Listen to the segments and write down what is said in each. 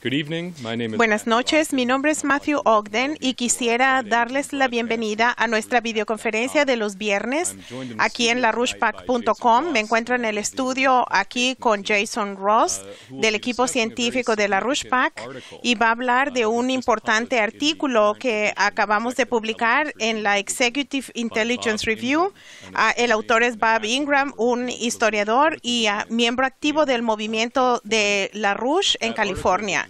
Buenas noches, mi nombre es Matthew Ogden y quisiera darles la bienvenida a nuestra videoconferencia de los viernes aquí en larouchepac.com. Me encuentro en el estudio aquí con Jason Ross del equipo científico de LaRouchePAC y va a hablar de un importante artículo que acabamos de publicar en la Executive Intelligence Review. El autor es Bob Ingram, un historiador y miembro activo del movimiento de LaRouche en California.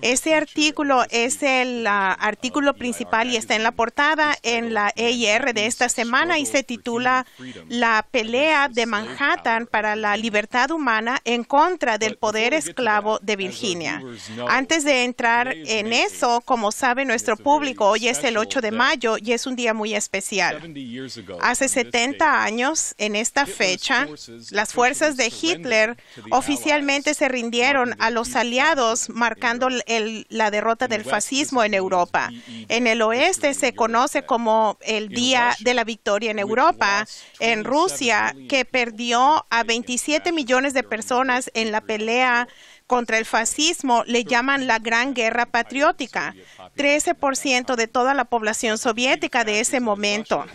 Este artículo es el artículo principal y está en la portada en la EIR de esta semana y se titula La pelea de Manhattan para la libertad humana en contra del poder esclavo de Virginia. Antes de entrar en eso, como sabe nuestro público, hoy es el 8 de mayo y es un día muy especial. Hace 70 años, en esta fecha, las fuerzas de Hitler oficialmente se rindieron a los aliados, marcando la derrota del fascismo en Europa. En el oeste se conoce como el Día de la Victoria en Europa. En Rusia, que perdió a 27 millones de personas en la pelea contra el fascismo, le llaman la Gran Guerra Patriótica. 13% de toda la población soviética de ese momento.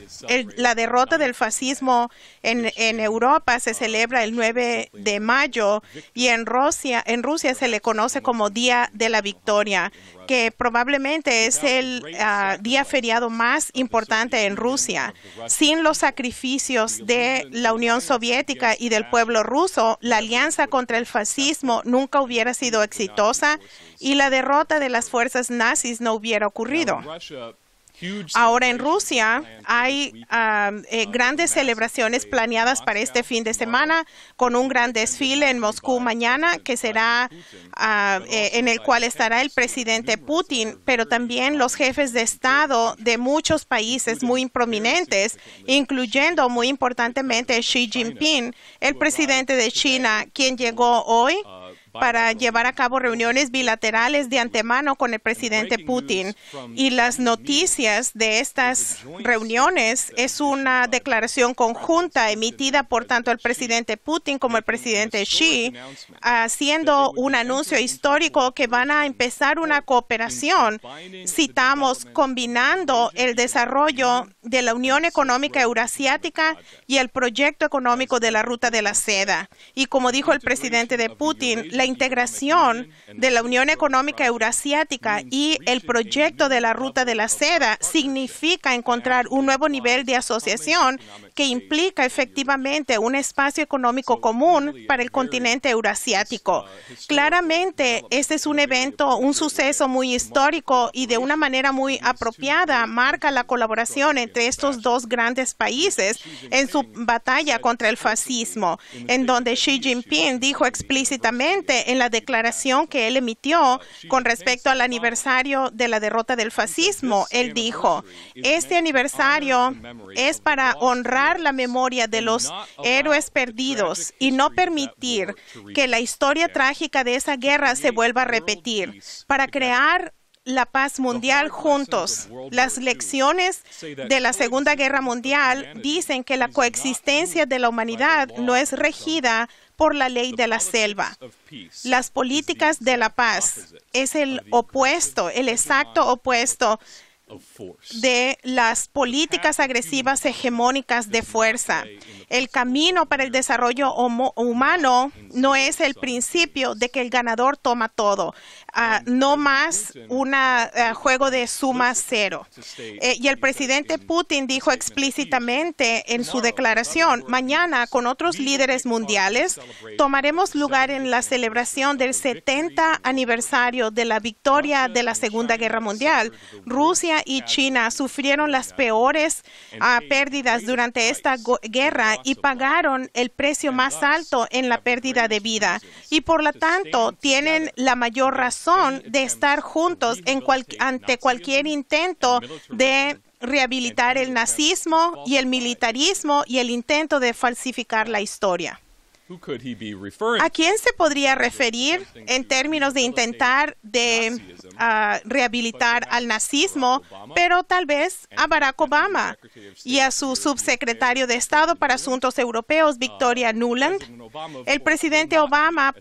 La derrota del fascismo en Europa se celebra el 9 de mayo y en Rusia se le conoce como Día de la Victoria, que probablemente es el día feriado más importante en Rusia. Sin los sacrificios de la Unión Soviética y del pueblo ruso, la alianza contra el fascismo nunca hubiera sido exitosa y la derrota de las fuerzas nazis no hubiera ocurrido. Ahora en Rusia hay grandes celebraciones planeadas para este fin de semana con un gran desfile en Moscú mañana que será en el cual estará el presidente Putin, pero también los jefes de Estado de muchos países muy prominentes, incluyendo muy importantemente Xi Jinping, el presidente de China, quien llegó hoy para llevar a cabo reuniones bilaterales de antemano con el presidente Putin. Y las noticias de estas reuniones es una declaración conjunta emitida por tanto el presidente Putin como el presidente Xi, haciendo un anuncio histórico que van a empezar una cooperación, citamos, combinando el desarrollo de la Unión Económica Eurasiática y el proyecto económico de la Ruta de la Seda. Y como dijo el presidente de Putin, la integración de la Unión Económica Eurasiática y el proyecto de la Ruta de la Seda significa encontrar un nuevo nivel de asociación que implica efectivamente un espacio económico común para el continente eurasiático. Claramente, este es un evento, un suceso muy histórico y de una manera muy apropiada marca la colaboración entre estos dos grandes países en su batalla contra el fascismo, en donde Xi Jinping dijo explícitamente en la declaración que él emitió con respecto al aniversario de la derrota del fascismo. Él dijo, este aniversario es para honrar la memoria de los héroes perdidos y no permitir que la historia trágica de esa guerra se vuelva a repetir, para crear la paz mundial juntos. Las lecciones de la Segunda Guerra Mundial dicen que la coexistencia de la humanidad no es regida por la ley de la selva. Las políticas de la paz es el opuesto, el exacto opuesto de las políticas agresivas hegemónicas de fuerza. El camino para el desarrollo humano no es el principio de que el ganador toma todo, no más un juego de suma cero. Y el presidente Putin dijo explícitamente en su declaración, mañana con otros líderes mundiales tomaremos lugar en la celebración del 70 aniversario de la victoria de la Segunda Guerra Mundial. Rusia y China sufrieron las peores pérdidas durante esta guerra y pagaron el precio más alto en la pérdida de vida. Y por lo tanto, tienen la mayor razón de estar juntos ante cualquier intento de rehabilitar el nazismo y el militarismo y el intento de falsificar la historia. ¿A quién se podría referir en términos de intentar de rehabilitar al nazismo, pero tal vez a Barack Obama y a su subsecretario de Estado para Asuntos Europeos, Victoria Nuland. El presidente Obama,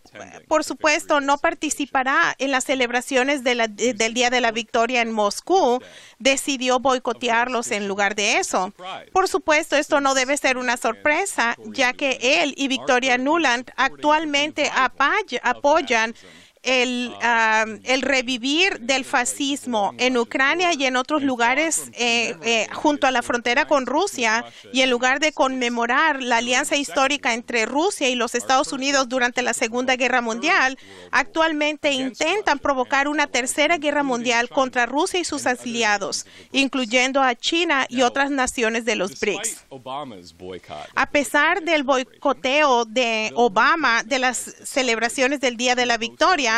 por supuesto, no participará en las celebraciones del Día de la Victoria en Moscú. Decidió boicotearlos en lugar de eso. Por supuesto, esto no debe ser una sorpresa, ya que él y Victoria Nuland actualmente apoyan el revivir del fascismo en Ucrania y en otros lugares junto a la frontera con Rusia, y en lugar de conmemorar la alianza histórica entre Rusia y los Estados Unidos durante la Segunda Guerra Mundial, actualmente intentan provocar una tercera guerra mundial contra Rusia y sus aliados, incluyendo a China y otras naciones de los BRICS. A pesar del boicoteo de Obama de las celebraciones del Día de la Victoria,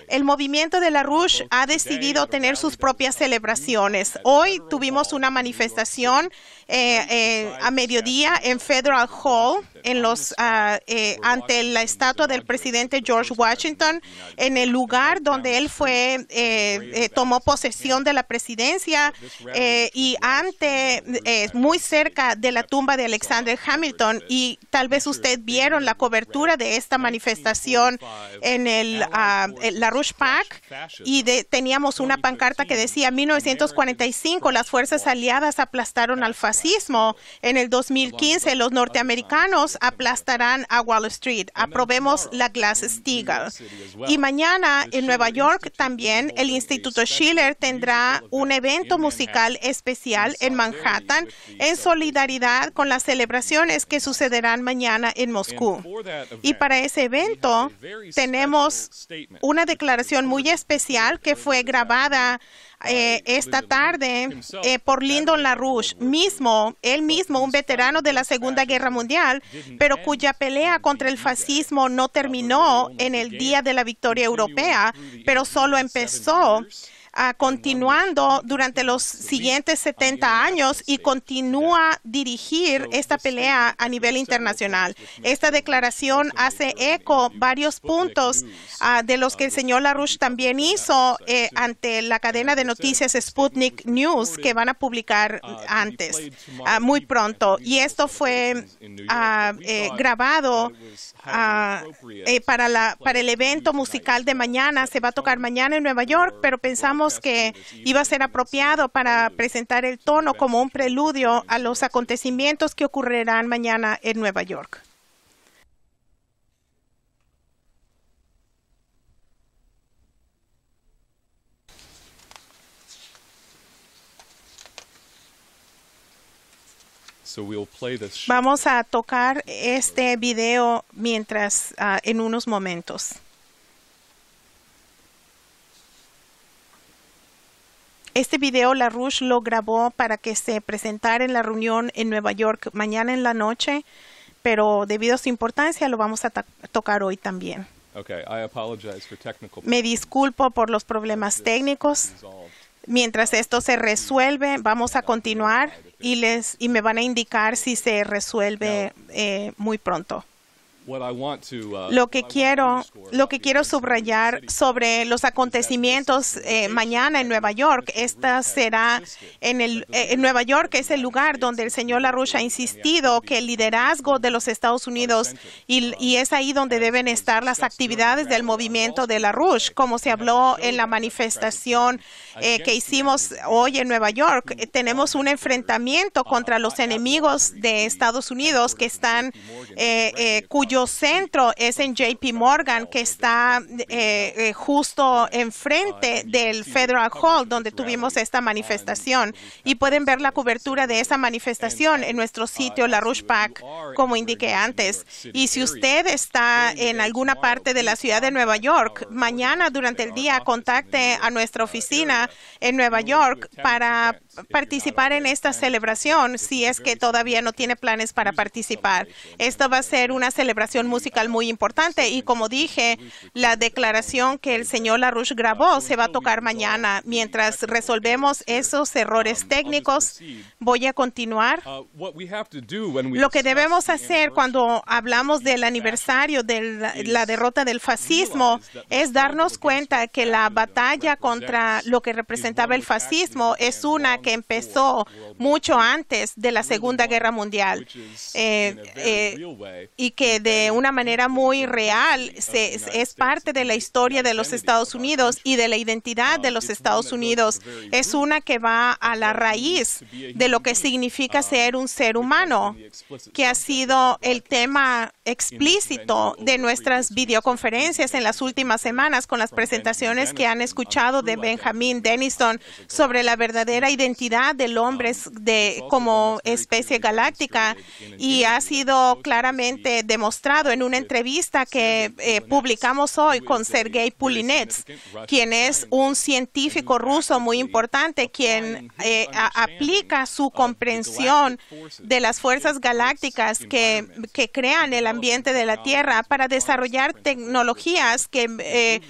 el movimiento de LaRouche ha decidido tener sus propias celebraciones. Hoy tuvimos una manifestación a mediodía en Federal Hall ante la estatua del presidente George Washington, en el lugar donde él tomó posesión de la presidencia, y muy cerca de la tumba de Alexander Hamilton. Y tal vez usted vieron la cobertura de esta manifestación en la Rush Pack, y teníamos una pancarta que decía: 1945, las fuerzas aliadas aplastaron al fascismo. En el 2015, los norteamericanos aplastarán a Wall Street. Aprobemos la Glass-Steagall. Y mañana en Nueva York también el Instituto Schiller tendrá un evento musical especial en Manhattan en solidaridad con las celebraciones que sucederán mañana en Moscú. Y para ese evento tenemos una declaración muy especial que fue grabada esta tarde por Lyndon LaRouche, él mismo un veterano de la Segunda Guerra Mundial, pero cuya pelea contra el fascismo no terminó en el Día de la Victoria Europea, pero solo empezó continuando durante los siguientes 70 años, y continúa dirigir esta pelea a nivel internacional. Esta declaración hace eco varios puntos de los que el señor LaRouche también hizo ante la cadena de noticias Sputnik News, que van a publicar muy pronto. Y esto fue grabado para el evento musical de mañana. Se va a tocar mañana en Nueva York, pero pensamos que iba a ser apropiado para presentar el tono como un preludio a los acontecimientos que ocurrirán mañana en Nueva York. Vamos a tocar este video en unos momentos. Este video LaRouche lo grabó para que se presentara en la reunión en Nueva York mañana en la noche, pero debido a su importancia lo vamos a tocar hoy también. Me disculpo por los problemas técnicos. Mientras esto se resuelve, vamos a continuar y me van a indicar si se resuelve muy pronto. Lo que quiero subrayar sobre los acontecimientos mañana en Nueva York, esta será en Nueva York es el lugar donde el señor LaRouche ha insistido que el liderazgo de los Estados Unidos y es ahí donde deben estar las actividades del movimiento de LaRouche, como se habló en la manifestación que hicimos hoy en Nueva York. Tenemos un enfrentamiento contra los enemigos de Estados Unidos que están cuyo centro es en JP Morgan, que está justo enfrente del Federal Hall, donde tuvimos esta manifestación. Y pueden ver la cobertura de esa manifestación en nuestro sitio LaRouche PAC, como indiqué antes. Y si usted está en alguna parte de la ciudad de Nueva York, mañana durante el día contacte a nuestra oficina en Nueva York para participar en esta celebración si es que todavía no tiene planes para participar. Esto va a ser una celebración musical muy importante y como dije, la declaración que el señor LaRouche grabó se va a tocar mañana. Mientras resolvemos esos errores técnicos, voy a continuar. Lo que debemos hacer cuando hablamos del aniversario de la derrota del fascismo es darnos cuenta que la batalla contra lo que representaba el fascismo es una que empezó mucho antes de la Segunda Guerra Mundial y que de una manera muy real es parte de la historia de los Estados Unidos y de la identidad de los Estados Unidos. Es una que va a la raíz de lo que significa ser un ser humano, que ha sido el tema explícito de nuestras videoconferencias en las últimas semanas con las presentaciones que han escuchado de Benjamin Denniston sobre la verdadera identidad del hombre como especie galáctica, y ha sido claramente demostrado en una entrevista que publicamos hoy con Sergei Pulinets, quien es un científico ruso muy importante, quien aplica su comprensión de las fuerzas galácticas que crean el ambiente de la Tierra para desarrollar tecnologías que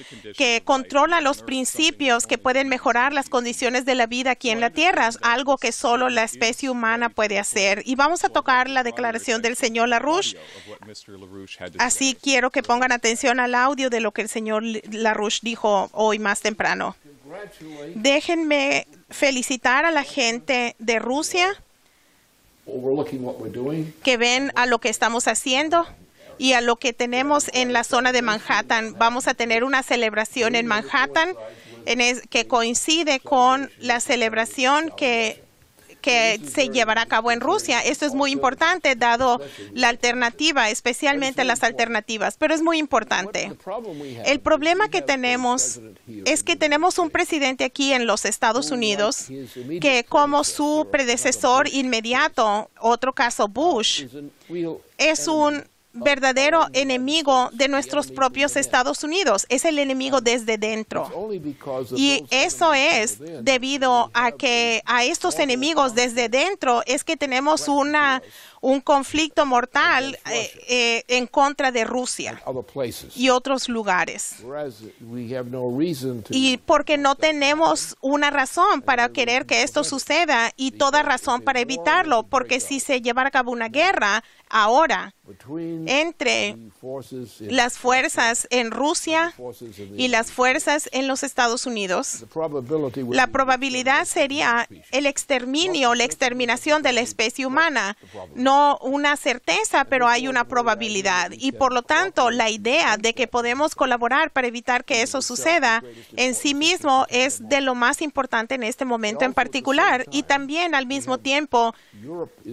controlan los principios que pueden mejorar las condiciones de la vida aquí en la Tierra, algo que solo la especie humana puede hacer. Y vamos a tocar la declaración del señor LaRouche. Así quiero que pongan atención al audio de lo que el señor LaRouche dijo hoy más temprano. Déjenme felicitar a la gente de Rusia que ven a lo que estamos haciendo y a lo que tenemos en la zona de Manhattan. Vamos a tener una celebración en Manhattan que coincide con la celebración que se llevará a cabo en Rusia. Esto es muy importante dado la alternativa, especialmente las alternativas, pero es muy importante. El problema que tenemos es que tenemos un presidente aquí en los Estados Unidos que, como su predecesor inmediato, otro caso Bush, es un verdadero enemigo de nuestros propios Estados Unidos. Es el enemigo desde dentro. Y eso es debido a que a estos enemigos desde dentro es que tenemos un conflicto mortal en contra de Rusia y otros lugares. Y porque no tenemos una razón para querer que esto suceda y toda razón para evitarlo, porque si se llevara a cabo una guerra ahora entre las fuerzas en Rusia y las fuerzas en los Estados Unidos, la probabilidad sería el exterminio, la exterminación de la especie humana. No una certeza, pero hay una probabilidad. Y por lo tanto, la idea de que podemos colaborar para evitar que eso suceda en sí mismo es de lo más importante en este momento en particular. Y también al mismo tiempo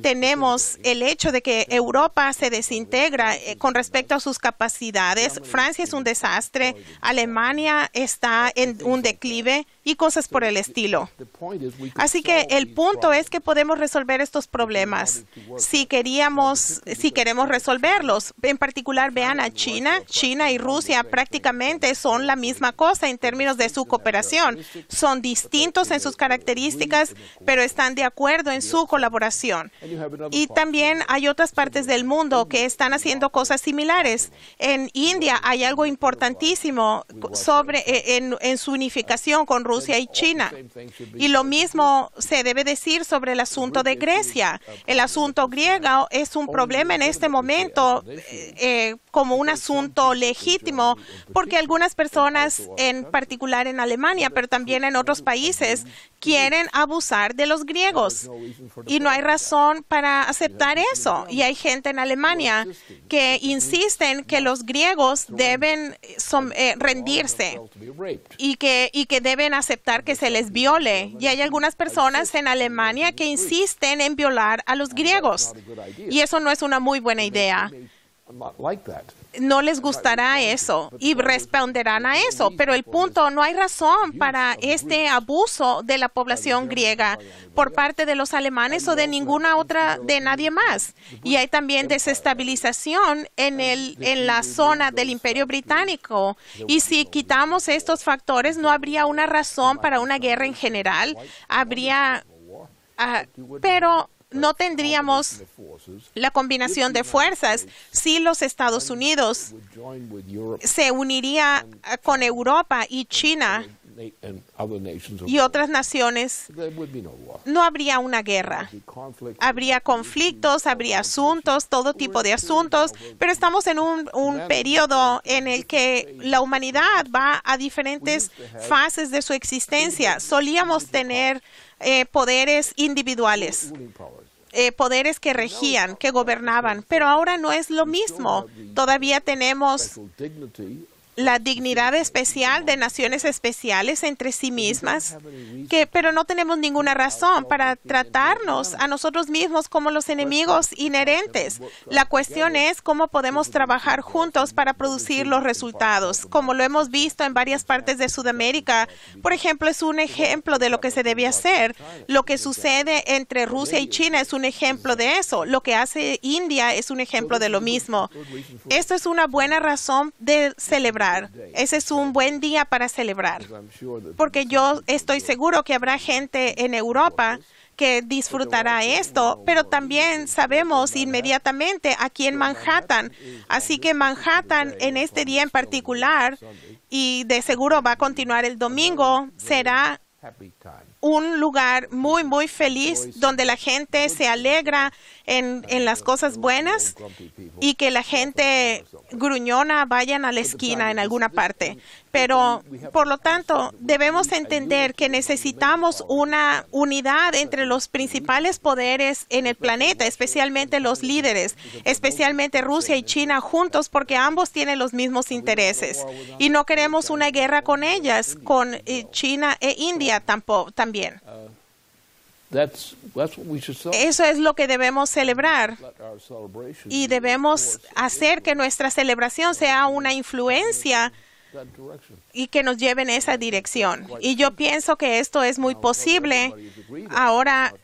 tenemos el hecho de que Europa se desintegra con respecto a sus capacidades. Francia es un desastre, Alemania está en un declive y cosas por el estilo. Así que el punto es que podemos resolver estos problemas si queremos resolverlos. En particular, vean a China. China y Rusia prácticamente son la misma cosa en términos de su cooperación. Son distintos en sus características, pero están de acuerdo en su colaboración. Y también hay otras partes del mundo que están haciendo cosas similares. En India hay algo importantísimo en su unificación con Rusia y China. Y lo mismo se debe decir sobre el asunto de Grecia. El asunto griego es un problema en este momento como un asunto legítimo, porque algunas personas, en particular en Alemania, pero también en otros países, quieren abusar de los griegos. Y no hay razón para aceptar eso. Y hay gente en Alemania que insisten que los griegos deben rendirse y que deben aceptar que se les viole. Y hay algunas personas en Alemania que insisten en violar a los griegos. Y eso no es una muy buena idea. No les gustará eso y responderán a eso, pero el punto, no hay razón para este abuso de la población griega por parte de los alemanes o de ninguna otra, de nadie más. Y hay también desestabilización en la zona del Imperio Británico. Y si quitamos estos factores, no habría una razón para una guerra en general. Habría pero no tendríamos la combinación de fuerzas si los Estados Unidos se uniría con Europa y China y otras naciones. No habría una guerra. Habría conflictos, habría asuntos, todo tipo de asuntos, pero estamos en un periodo en el que la humanidad va a diferentes fases de su existencia. Solíamos tener poderes individuales, poderes que regían, que gobernaban, pero ahora no es lo mismo. Todavía tenemos la dignidad especial de naciones especiales entre sí mismas, pero no tenemos ninguna razón para tratarnos a nosotros mismos como los enemigos inherentes. La cuestión es cómo podemos trabajar juntos para producir los resultados. Como lo hemos visto en varias partes de Sudamérica, por ejemplo, es un ejemplo de lo que se debe hacer. Lo que sucede entre Rusia y China es un ejemplo de eso. Lo que hace India es un ejemplo de lo mismo. Esto es una buena razón de celebrar. Ese es un buen día para celebrar, porque yo estoy seguro que habrá gente en Europa que disfrutará esto, pero también sabemos inmediatamente aquí en Manhattan. Así que Manhattan en este día en particular, y de seguro va a continuar el domingo, será un lugar muy, muy feliz donde la gente se alegra en las cosas buenas y que la gente gruñona vayan a la esquina en alguna parte. Pero, por lo tanto, debemos entender que necesitamos una unidad entre los principales poderes en el planeta, especialmente los líderes, especialmente Rusia y China juntos, porque ambos tienen los mismos intereses. Y no queremos una guerra con ellas, con China e India también. Eso es lo que debemos celebrar y debemos hacer que nuestra celebración sea una influencia y que nos lleve en esa dirección. Y yo pienso que esto es muy posible. Ahora,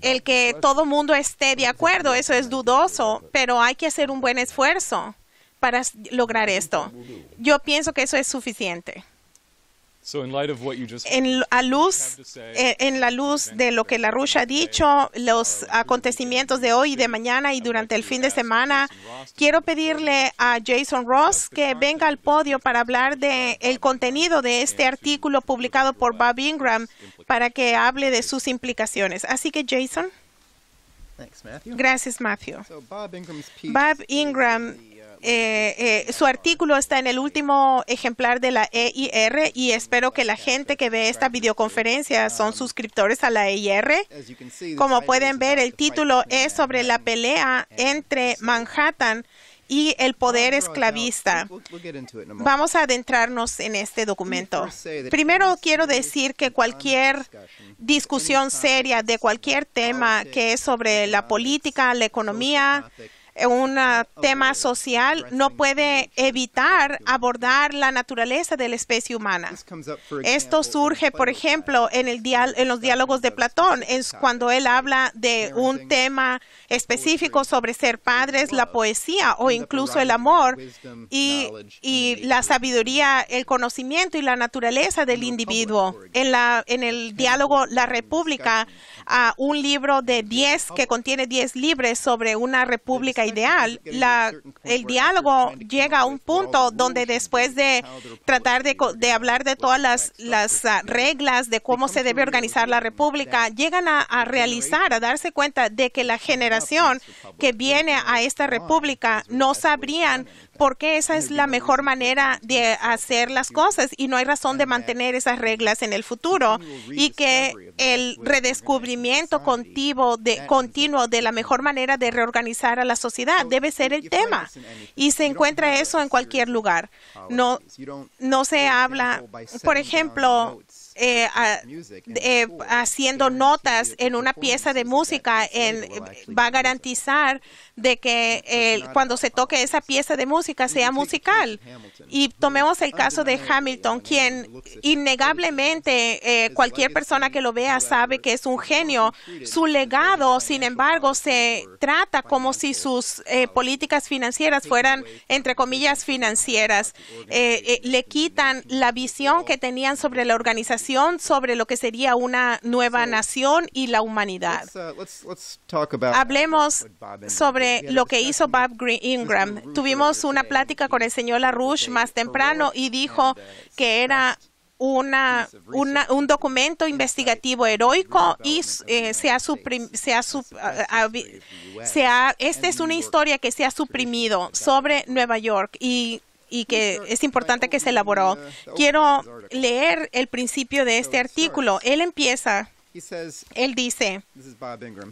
el que todo mundo esté de acuerdo, eso es dudoso, pero hay que hacer un buen esfuerzo para lograr esto. Yo pienso que eso es suficiente. En la luz de lo que LaRouche ha dicho, los acontecimientos de hoy y de mañana y durante el fin de semana, quiero pedirle a Jason Ross que venga al podio para hablar del contenido de este artículo publicado por Bob Ingram para que hable de sus implicaciones. Así que, Jason. Gracias, Matthew. Bob Ingram, su artículo está en el último ejemplar de la EIR y espero que la gente que ve esta videoconferencia son suscriptores a la EIR. Como pueden ver, el título es sobre la pelea entre Manhattan y el poder esclavista. Vamos a adentrarnos en este documento. Primero, quiero decir que cualquier discusión seria de cualquier tema que es sobre la política, la economía, un tema social, no puede evitar abordar la naturaleza de la especie humana. Esto surge, por ejemplo, en los diálogos de Platón, es cuando él habla de un tema específico sobre ser padres, la poesía o incluso el amor y la sabiduría, el conocimiento y la naturaleza del individuo. En el diálogo La República, un libro de 10 que contiene 10 libros sobre una república ideal, el diálogo llega a un punto donde después de tratar de hablar de todas las reglas de cómo se debe organizar la república, llegan a realizar, a darse cuenta de que la generación que viene a esta república no sabrían por qué esa es la mejor manera de hacer las cosas y no hay razón de mantener esas reglas en el futuro y que el redescubrimiento continuo de la mejor manera de reorganizar a la sociedad debe ser el tema y se encuentra eso en cualquier lugar. No se habla, por ejemplo, haciendo notas en una pieza de música va a garantizar de que cuando se toque esa pieza de música sea musical. Y tomemos el caso de Hamilton, quien innegablemente cualquier persona que lo vea sabe que es un genio. Su legado, sin embargo, se trata como si sus políticas financieras fueran, entre comillas, financieras. Le quitan la visión que tenían sobre la organización conspiración sobre lo que sería una nueva nación y la humanidad. Hablemos sobre lo que hizo Bob Ingram. Tuvimos una plática con el señor LaRouche más temprano y dijo que era un documento investigativo heroico y esta es una historia que se ha suprimido sobre Nueva York y que es importante que se elaboró. Quiero leer el principio de este artículo. Él empieza. Él dice,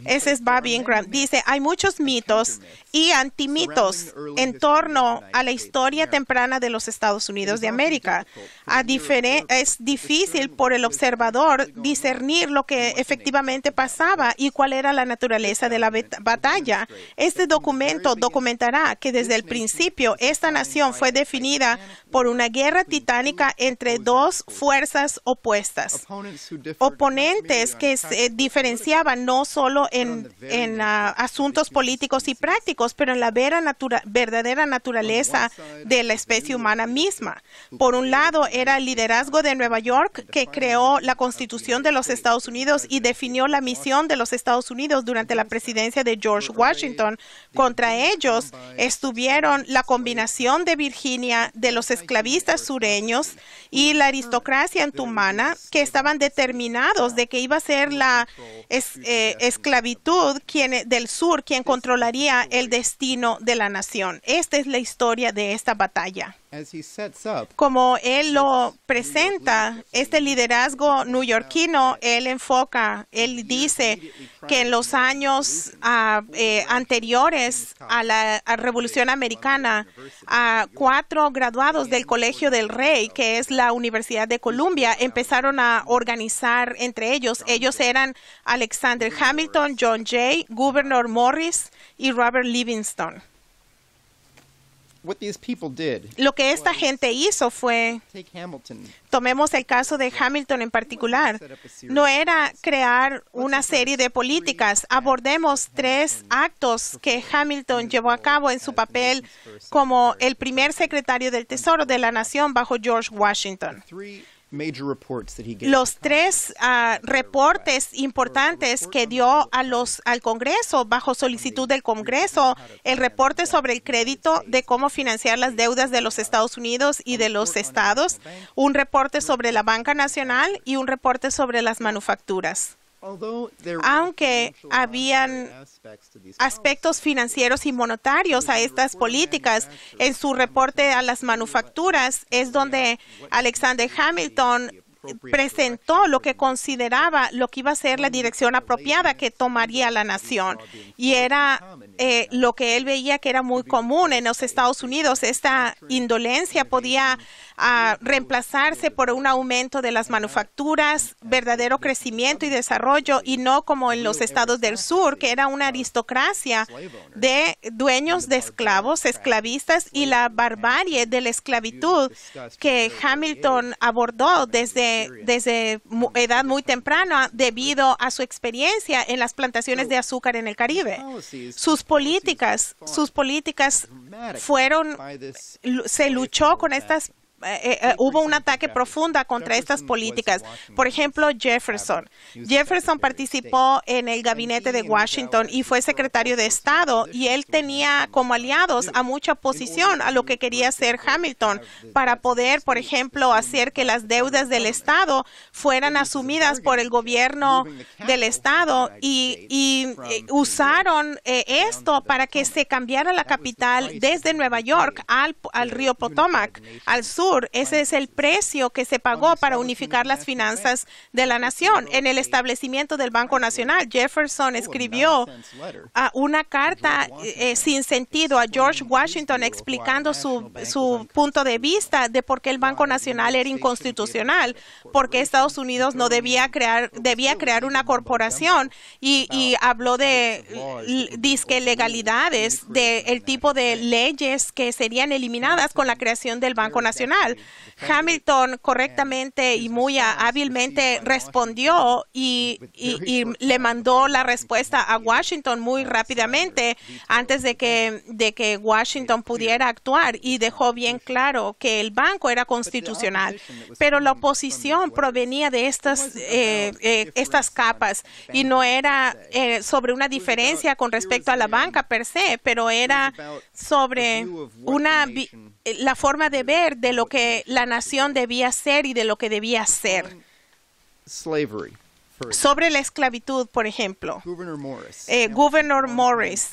ese es Bob Ingram, dice, hay muchos mitos y antimitos en torno a la historia temprana de los Estados Unidos de América. Es difícil por el observador discernir lo que efectivamente pasaba y cuál era la naturaleza de la batalla. Este documento documentará que desde el principio esta nación fue definida por una guerra titánica entre dos fuerzas opuestas, oponentes que se diferenciaban no solo en asuntos políticos y prácticos, pero en la verdadera naturaleza de la especie humana misma. Por un lado, era el liderazgo de Nueva York, que creó la Constitución de los Estados Unidos y definió la misión de los Estados Unidos durante la presidencia de George Washington. Contra ellos estuvieron la combinación de Virginia, de los esclavistas sureños y la aristocracia antumana, que estaban determinados de que iba a ser la esclavitud del sur quien controlaría el destino de la nación. Esta es la historia de esta batalla. Como él lo presenta, este liderazgo neoyorquino, él dice que en los años anteriores a la Revolución Americana, 4 graduados del Colegio del Rey, que es la Universidad de Columbia, empezaron a organizar entre ellos. Ellos eran Alexander Hamilton, John Jay, Gouverneur Morris y Robert Livingston. Lo que esta gente hizo fue, tomemos el caso de Hamilton en particular, no era crear una serie de políticas. Abordemos 3 actos que Hamilton llevó a cabo en su papel como el primer secretario del Tesoro de la Nación bajo George Washington. Los 3 reportes importantes que dio al Congreso bajo solicitud del Congreso: el reporte sobre el crédito, de cómo financiar las deudas de los Estados Unidos y de los estados, un reporte sobre la banca nacional y un reporte sobre las manufacturas. Aunque habían aspectos financieros y monetarios a estas políticas, en su reporte a las manufacturas es donde Alexander Hamilton presentó lo que consideraba lo que iba a ser la dirección apropiada que tomaría la nación. Y era lo que él veía que era muy común en los Estados Unidos. Esta indolencia podía reemplazarse por un aumento de las manufacturas, verdadero crecimiento y desarrollo, y no como en los estados del sur, que era una aristocracia de dueños de esclavos, esclavistas, y la barbarie de la esclavitud que Hamilton abordó desde edad muy temprana debido a su experiencia en las plantaciones de azúcar en el Caribe. Sus políticas se luchó con estas hubo un ataque profundo contra estas políticas. Por ejemplo, Jefferson participó en el gabinete de Washington y fue secretario de Estado, y él tenía como aliados a mucha oposición a lo que quería hacer Hamilton para poder, por ejemplo, hacer que las deudas del Estado fueran asumidas por el gobierno del Estado, y usaron esto para que se cambiara la capital desde Nueva York al río Potomac, al sur. Ese es el precio que se pagó para unificar las finanzas de la nación. En el establecimiento del Banco Nacional, Jefferson escribió una carta sin sentido a George Washington explicando su punto de vista de por qué el Banco Nacional era inconstitucional, porque Estados Unidos no debía crear una corporación, y habló de legalidades, del tipo de leyes que serían eliminadas con la creación del Banco Nacional. federal. Hamilton correctamente y muy hábilmente respondió y le mandó la respuesta a Washington muy rápidamente antes de que Washington pudiera actuar, y dejó bien claro que el banco era constitucional. Pero la oposición provenía de estas capas, y no era sobre una diferencia con respecto a la banca per se, pero era sobre la forma de ver de lo que la nación debía ser y de lo que debía ser. Sobre la esclavitud, por ejemplo, Gouverneur Morris,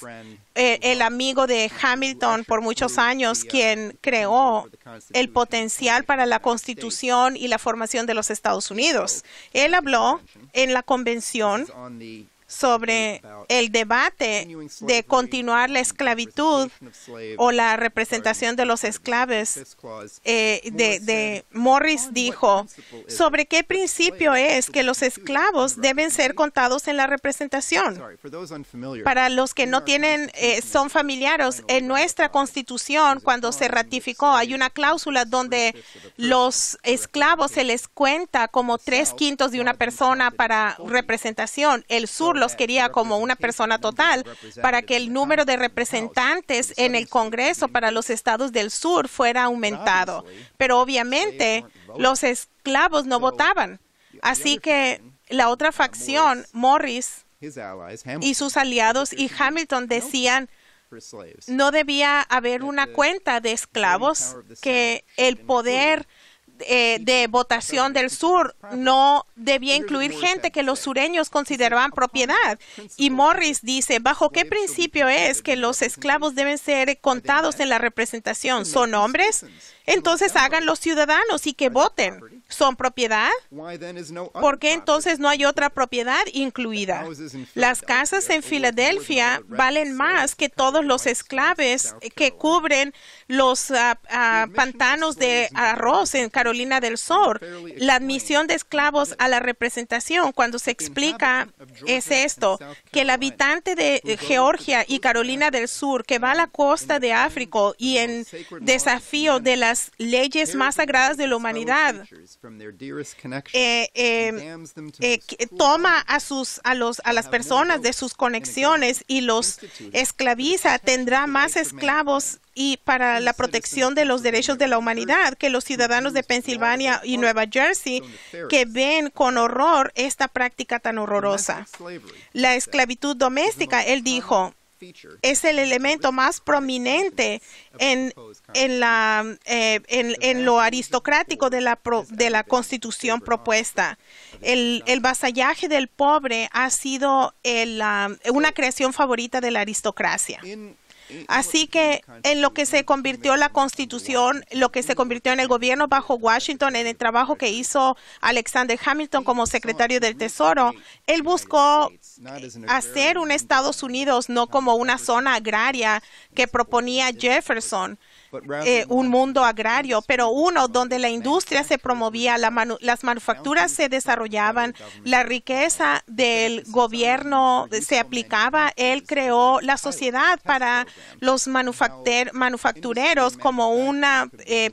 el amigo de Hamilton por muchos años, quien creó el potencial para la Constitución y la formación de los Estados Unidos. Él habló en la convención sobre el debate de continuar la esclavitud o la representación de los esclavos. Morris dijo, ¿sobre qué principio es que los esclavos deben ser contados en la representación? Para los que no son familiares, en nuestra Constitución, cuando se ratificó, hay una cláusula donde los esclavos se les cuenta como 3/5 de una persona para representación. El sur los quería como una persona total para que el número de representantes en el Congreso para los estados del sur fuera aumentado. Pero obviamente los esclavos no votaban. Así que la otra facción, Morris y sus aliados y Hamilton, decían no debía haber una cuenta de esclavos, que el poder de votación del sur no debía incluir gente que los sureños consideraban propiedad. Y Morris dice, ¿bajo qué principio es que los esclavos deben ser contados en la representación? ¿Son hombres? Entonces hagan los ciudadanos y que voten. ¿Son propiedad? ¿Por qué entonces no hay otra propiedad incluida? Las casas en Filadelfia valen más que todos los esclavos que cubren los pantanos de arroz en Carolina del Sur. La admisión de esclavos a la representación, cuando se explica, es esto, que el habitante de Georgia y Carolina del Sur que va a la costa de África y en desafío de las leyes más sagradas de la humanidad, toma a las personas de sus conexiones y los esclaviza, tendrá más esclavos y para la protección de los derechos de la humanidad que los ciudadanos de Pensilvania y Nueva Jersey, que ven con horror esta práctica tan horrorosa. La esclavitud doméstica, él dijo, es el elemento más prominente en lo aristocrático de la Constitución propuesta. El vasallaje del pobre ha sido una creación favorita de la aristocracia. Así que en lo que se convirtió la Constitución, lo que se convirtió en el gobierno bajo Washington, en el trabajo que hizo Alexander Hamilton como secretario del Tesoro, él buscó hacer un Estados Unidos no como una zona agraria que proponía Jefferson, un mundo agrario, pero uno donde la industria se promovía, las manufacturas se desarrollaban, la riqueza del gobierno se aplicaba. Él creó la sociedad para los manufactureros como un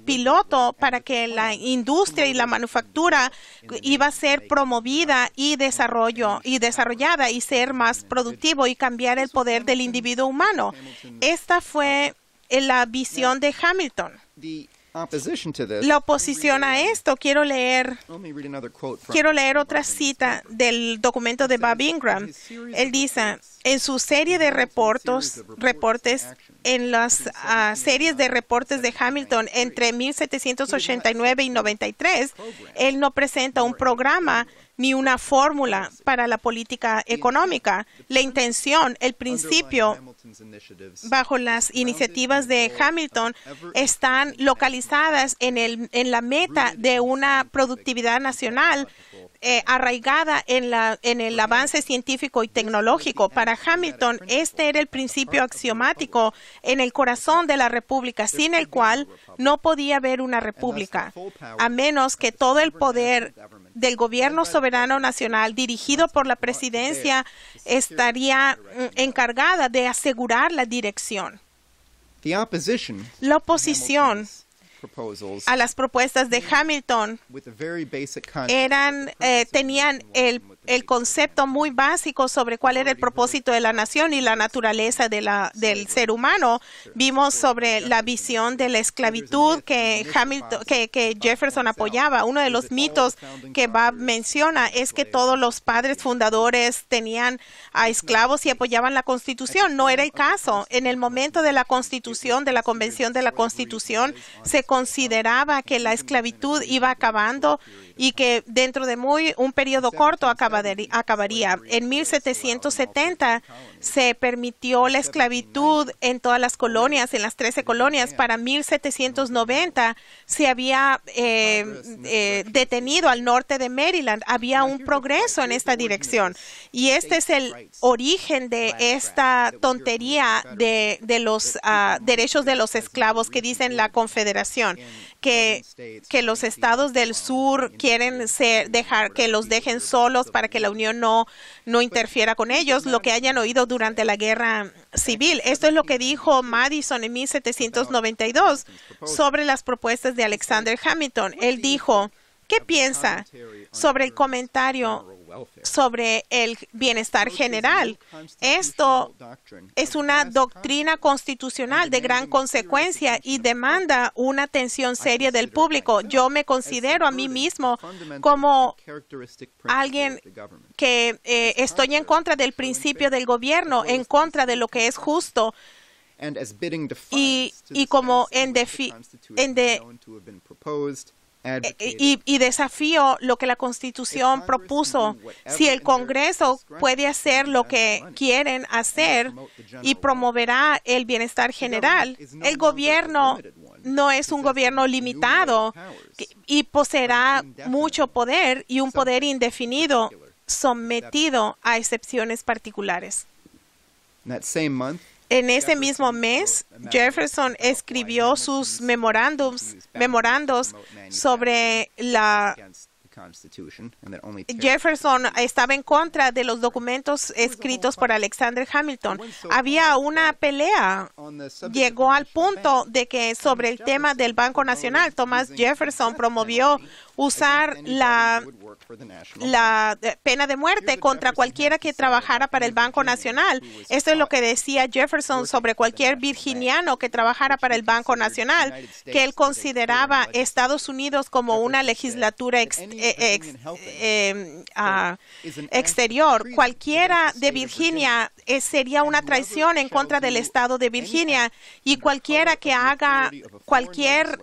piloto para que la industria y la manufactura iba a ser promovida y desarrollada y ser más productivo y cambiar el poder del individuo humano. Esta fue la visión de Hamilton. La oposición a esto, quiero leer otra cita del documento de Bob Ingram. Él dice, en su serie de reportes, en las series de reportes de Hamilton entre 1789 y 93, él no presenta un programa ni una fórmula para la política económica. La intención, el principio bajo las iniciativas de Hamilton están localizadas en la meta de una productividad nacional arraigada en el avance científico y tecnológico. Para Hamilton, este era el principio axiomático en el corazón de la república, sin el cual no podía haber una república, a menos que todo el poder del gobierno soberano nacional dirigido por la presidencia estaría encargada de asegurar la dirección. La oposición a las propuestas de Hamilton tenían el concepto muy básico sobre cuál era el propósito de la nación y la naturaleza del ser humano. Vimos sobre la visión de la esclavitud que Jefferson apoyaba. Uno de los mitos que Bob menciona es que todos los padres fundadores tenían a esclavos y apoyaban la Constitución. No era el caso. En el momento de la Constitución, de la Convención de la Constitución, se consideraba que la esclavitud iba acabando y que dentro de un periodo corto acabaría. En 1770 se permitió la esclavitud en todas las colonias, en las 13 colonias. Para 1790 se había detenido al norte de Maryland. Había un progreso en esta dirección. Y este es el origen de esta tontería de los derechos de los esclavos que dicen la Confederación, que los estados del sur quieren dejar que los dejen solos para que la Unión no interfiera con ellos, lo que hayan oído durante la Guerra Civil. Esto es lo que dijo Madison en 1792 sobre las propuestas de Alexander Hamilton. Él dijo, ¿qué piensa sobre el comentario sobre el bienestar general? Esto es una doctrina constitucional de gran consecuencia y demanda una atención seria del público. Yo me considero a mí mismo como alguien que estoy en contra del principio del gobierno, en contra de lo que es justo. Y como y desafío lo que la Constitución propuso. Si el Congreso puede hacer lo que quieren hacer y promoverá el bienestar general, el gobierno no es un gobierno limitado y poseerá mucho poder y un poder indefinido sometido a excepciones particulares. En ese mismo mes, Jefferson escribió sus memorandos sobre Jefferson estaba en contra de los documentos escritos por Alexander Hamilton. Había una pelea. Llegó al punto de que sobre el tema del Banco Nacional, Thomas Jefferson promovió usar la pena de muerte contra cualquiera que trabajara para el Banco Nacional. Esto es lo que decía Jefferson sobre cualquier virginiano que trabajara para el Banco Nacional, que él consideraba Estados Unidos como una legislatura exterior. Cualquiera de Virginia sería una traición en contra del Estado de Virginia, y cualquiera que haga cualquier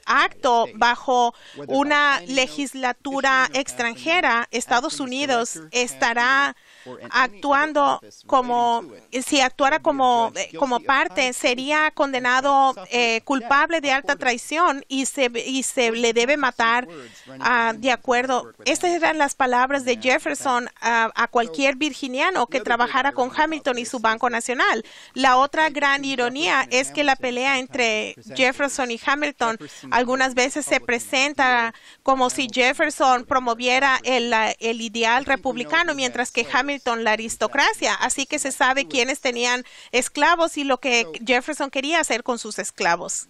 acto bajo una legislatura extranjera, Estados Unidos estará actuando si actuara como parte, sería condenado culpable de alta traición y se le debe matar de acuerdo. Estas eran las palabras de Jefferson a cualquier virginiano que trabajara con Hamilton y su Banco Nacional. La otra gran ironía es que la pelea entre Jefferson y Hamilton algunas veces se presenta como si Jefferson promoviera el ideal republicano, mientras que Hamilton la aristocracia. Así que se sabe quiénes tenían esclavos y lo que Jefferson quería hacer con sus esclavos.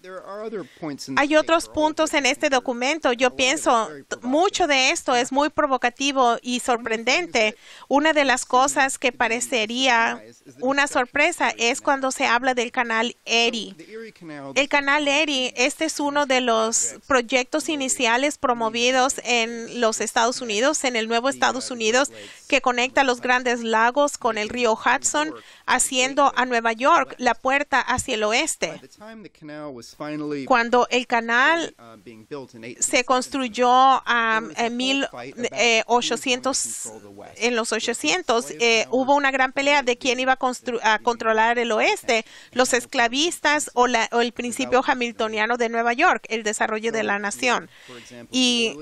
Hay otros puntos en este documento. Yo pienso, mucho de esto es muy provocativo y sorprendente. Una de las cosas que parecería una sorpresa es cuando se habla del canal Erie. El canal Erie, este es uno de los proyectos iniciales promovidos en los Estados Unidos, en el nuevo Estados Unidos, que conecta los Grandes Lagos con el río Hudson, haciendo a Nueva York la puerta hacia el oeste. Cuando el canal se construyó en los 800, hubo una gran pelea de quién iba a controlar el oeste, los esclavistas o el principio hamiltoniano de Nueva York, el desarrollo de la nación. Y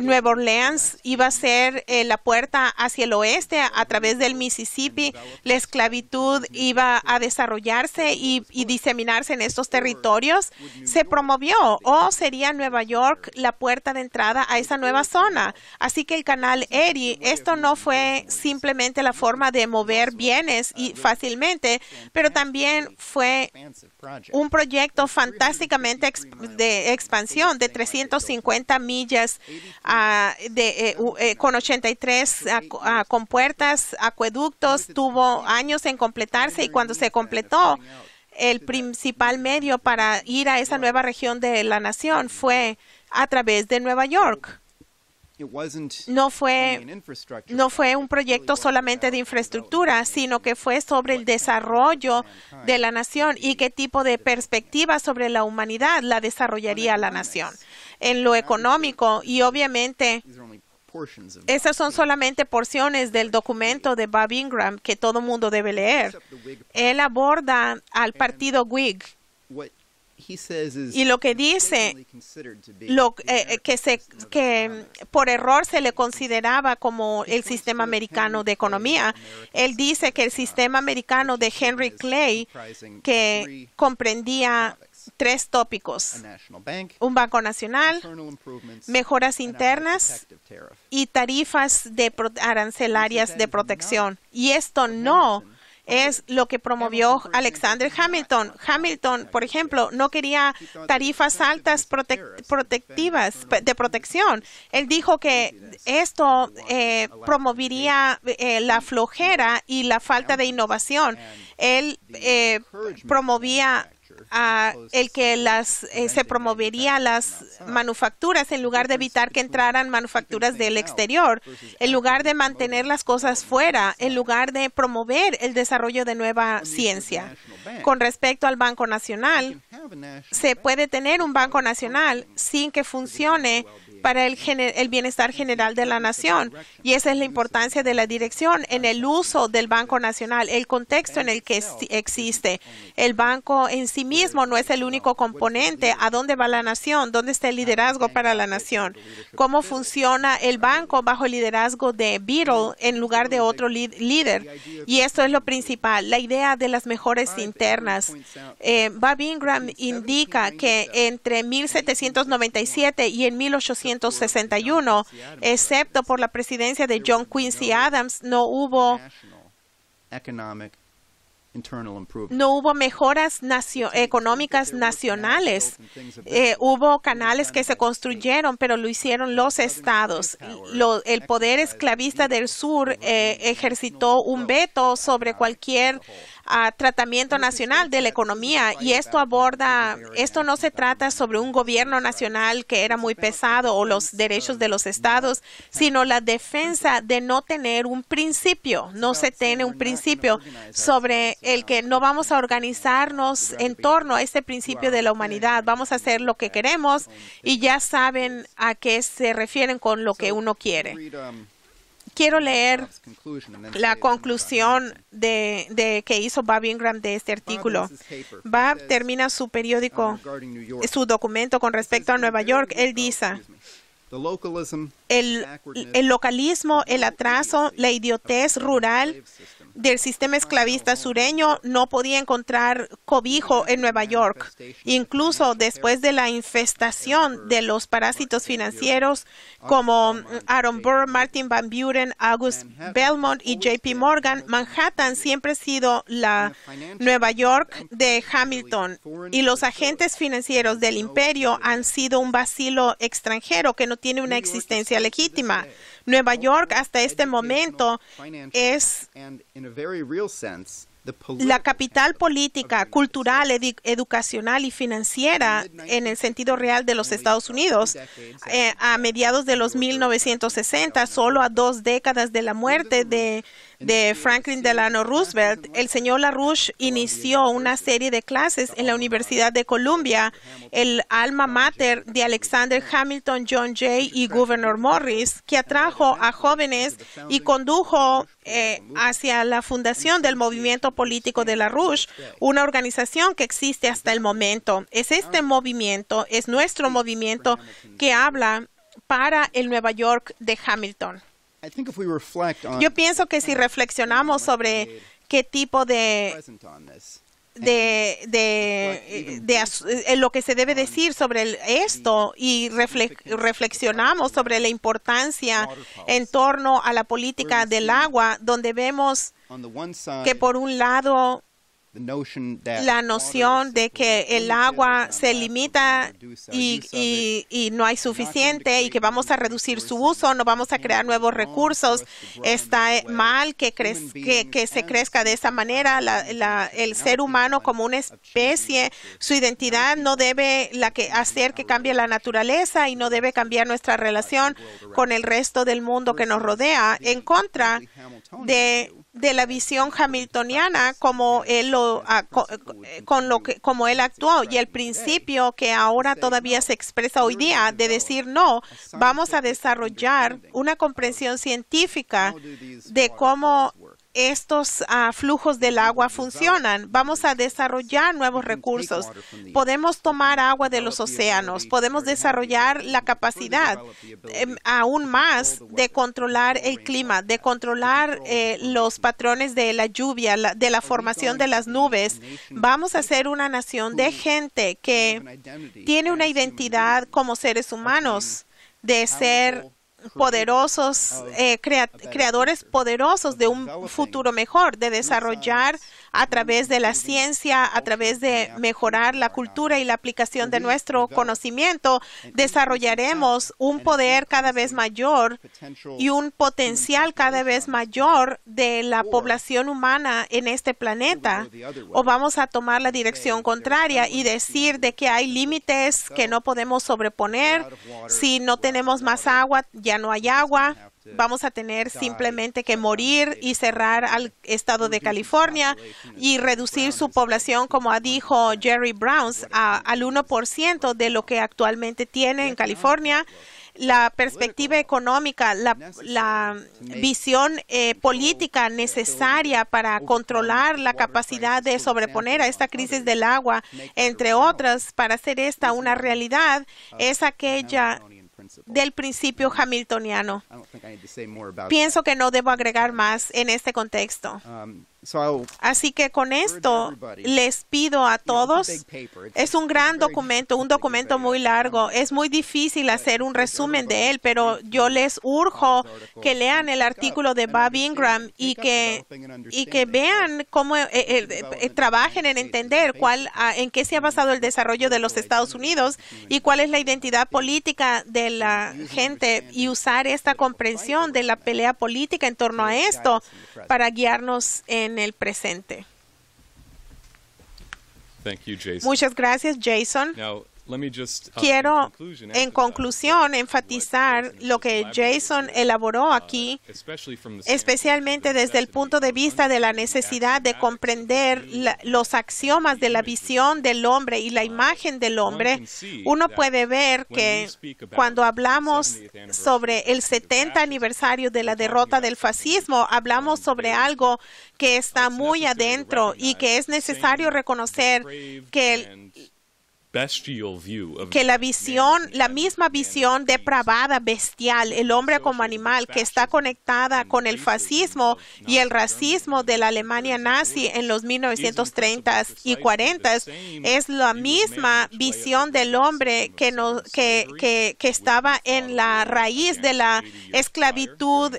Nueva Orleans iba a ser la puerta hacia el oeste a través del Mississippi. La esclavitud iba a desarrollarse y diseminarse en estos territorios. Se promovió, o sería Nueva York la puerta de entrada a esa nueva nueva zona. Así que el canal Erie, esto no fue simplemente la forma de mover bienes y fácilmente, pero también fue un proyecto fantásticamente de expansión de 350 millas con 83 compuertas, acueductos. Tuvo años en completarse y cuando se completó, el principal medio para ir a esa nueva región de la nación fue a través de Nueva York. No fue un proyecto solamente de infraestructura, sino que fue sobre el desarrollo de la nación y qué tipo de perspectiva sobre la humanidad la desarrollaría la nación. En lo económico, y obviamente esas son solamente porciones del documento de Bob Ingram que todo mundo debe leer. Él aborda al partido Whig. Y lo que dice, que por error se le consideraba como el sistema americano de economía. Él dice que el sistema americano de Henry Clay, que comprendía 3 tópicos: un banco nacional, mejoras internas y tarifas arancelarias de protección. Y esto no es lo que promovió Alexander Hamilton. Hamilton, por ejemplo, no quería tarifas altas de protección. Él dijo que esto promovería la flojera y la falta de innovación. Él promovía el que se promovería las manufacturas en lugar de evitar que entraran manufacturas del exterior, en lugar de mantener las cosas fuera, en lugar de promover el desarrollo de nueva ciencia. Con respecto al Banco Nacional, se puede tener un Banco Nacional sin que funcione para el bienestar general de la nación. Y esa es la importancia de la dirección en el uso del Banco Nacional, el contexto en el que existe. El banco en sí mismo no es el único componente. ¿A dónde va la nación? ¿Dónde está el liderazgo para la nación? ¿Cómo funciona el banco bajo el liderazgo de Beadle en lugar de otro líder? Y esto es lo principal, la idea de las mejores internas. Bob Ingram indica que entre 1797 y en 1861, excepto por la presidencia de John Quincy Adams, no hubo mejoras económicas nacionales. Hubo canales que se construyeron, pero lo hicieron los estados. El poder esclavista del sur ejercitó un veto sobre cualquier tratamiento nacional de la economía, y esto no se trata sobre un gobierno nacional que era muy pesado o los derechos de los estados, sino la defensa de no tener un principio. No se tiene un principio sobre el que no vamos a organizarnos en torno a este principio de la humanidad. Vamos a hacer lo que queremos y ya saben a qué se refieren con lo que uno quiere. Quiero leer la conclusión que hizo Bob Ingram de este artículo. Bob termina su periódico, su documento con respecto a Nueva York. Él dice: el localismo, el atraso, la idiotez rural del sistema esclavista sureño no podía encontrar cobijo en Nueva York. Incluso después de la infestación de los parásitos financieros como Aaron Burr, Martin Van Buren, August Belmont y J.P. Morgan, Manhattan siempre ha sido la Nueva York de Hamilton, y los agentes financieros del imperio han sido un vacilo extranjero que no tiene una existencia legítima. Nueva York hasta este momento es la capital política, cultural, educacional y financiera en el sentido real de los Estados Unidos. A mediados de los 1960, solo a 2 décadas de la muerte de Franklin Delano Roosevelt, el señor LaRouche inició una serie de clases en la Universidad de Columbia, el alma mater de Alexander Hamilton, John Jay y Gouverneur Morris, que atrajo a jóvenes y condujo hacia la fundación del movimiento político de LaRouche, una organización que existe hasta el momento. Es este movimiento, es nuestro movimiento que habla para el Nueva York de Hamilton. Yo pienso que si reflexionamos sobre qué tipo de lo que se debe decir sobre esto y reflexionamos sobre la importancia en torno a la política del agua, donde vemos que por un lado la noción de que el agua se limita y no hay suficiente y que vamos a reducir su uso, no vamos a crear nuevos recursos. Está mal que se crezca de esa manera. El ser humano como una especie, su identidad no debe hacer que cambie la naturaleza y no debe cambiar nuestra relación con el resto del mundo que nos rodea, en contra de la visión hamiltoniana como él como él actuó, y el principio que ahora todavía se expresa hoy día de decir no, vamos a desarrollar una comprensión científica de cómo estos flujos del agua funcionan. Vamos a desarrollar nuevos recursos. Podemos tomar agua de los océanos. Podemos desarrollar la capacidad aún más de controlar el clima, de controlar los patrones de la lluvia, de la formación de las nubes. Vamos a ser una nación de gente que tiene una identidad como seres humanos, de ser poderosos, creadores poderosos de un futuro mejor, de desarrollar a través de la ciencia, a través de mejorar la cultura y la aplicación de nuestro conocimiento, desarrollaremos un poder cada vez mayor y un potencial cada vez mayor de la población humana en este planeta. O vamos a tomar la dirección contraria y decir de que hay límites que no podemos sobreponer. Si no tenemos más agua, ya no hay agua. Vamos a tener simplemente que morir y cerrar al estado de California y reducir su población, como dijo Jerry Brown, al 1% de lo que actualmente tiene en California. La perspectiva económica, la visión política necesaria para controlar la capacidad de sobreponer a esta crisis del agua, entre otras, para hacer esta una realidad, es aquella del principio hamiltoniano. Pienso que no debo agregar más en este contexto. Así que con esto les pido a todos, es un gran documento, un documento muy largo, es muy difícil hacer un resumen de él, pero yo les urjo que lean el artículo de Bob Ingram y que vean cómo trabajen en entender en qué se ha basado el desarrollo de los Estados Unidos y cuál es la identidad política de la gente, y usar esta comprensión de la pelea política en torno a esto para guiarnos en el presente. Muchas gracias, Jason. Quiero, en conclusión, enfatizar lo que Jason elaboró aquí, especialmente desde el punto de vista de la necesidad de comprender los axiomas de la visión del hombre y la imagen del hombre. Uno puede ver que cuando hablamos sobre el 70 aniversario de la derrota del fascismo, hablamos sobre algo que está muy adentro y que es necesario reconocer que la misma visión depravada, bestial, el hombre como animal, que está conectada con el fascismo y el racismo de la Alemania nazi en los 1930s y 40s, es la misma visión del hombre que estaba en la raíz de la esclavitud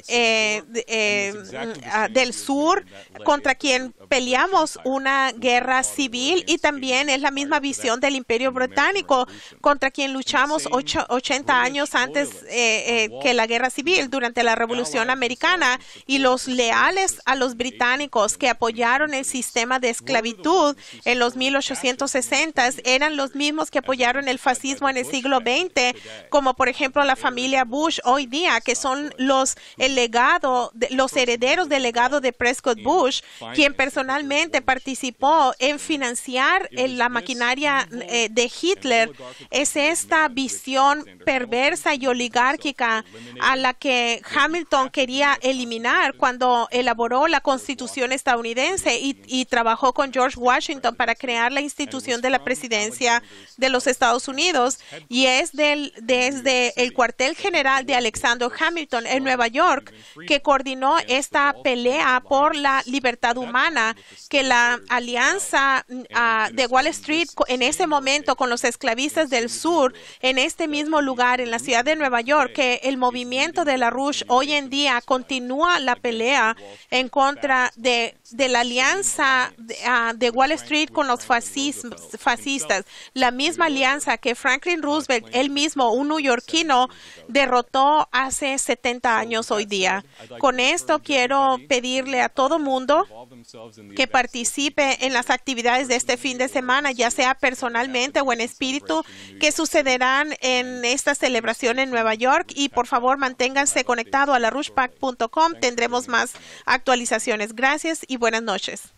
del sur, contra quien peleamos una guerra civil, y también es la misma visión del Imperio Británico, contra quien luchamos 80 años antes que la guerra civil, durante la Revolución Americana, y los leales a los británicos que apoyaron el sistema de esclavitud en los 1860s eran los mismos que apoyaron el fascismo en el siglo XX, como por ejemplo la familia Bush hoy día, que son los herederos del legado de Prescott Bush, quien personalmente participó en financiar la maquinaria de Hitler es esta visión perversa y oligárquica a la que Hamilton quería eliminar cuando elaboró la Constitución estadounidense y trabajó con George Washington para crear la institución de la presidencia de los Estados Unidos. Y es desde el cuartel general de Alexander Hamilton en Nueva York que coordinó esta pelea por la libertad humana, que la alianza de Wall Street en ese momento con los esclavistas del sur, en este mismo lugar, en la ciudad de Nueva York, que el movimiento de LaRouche hoy en día continúa la pelea en contra de la alianza de Wall Street con los fascistas, la misma alianza que Franklin Roosevelt, él mismo, un neoyorquino, derrotó hace 70 años hoy día. Con esto quiero pedirle a todo mundo que participe en las actividades de este fin de semana, ya sea personalmente o en espíritu, que sucederán en esta celebración en Nueva York. Y por favor, manténganse conectados a larushpac.com. Tendremos más actualizaciones. Gracias y buenas noches.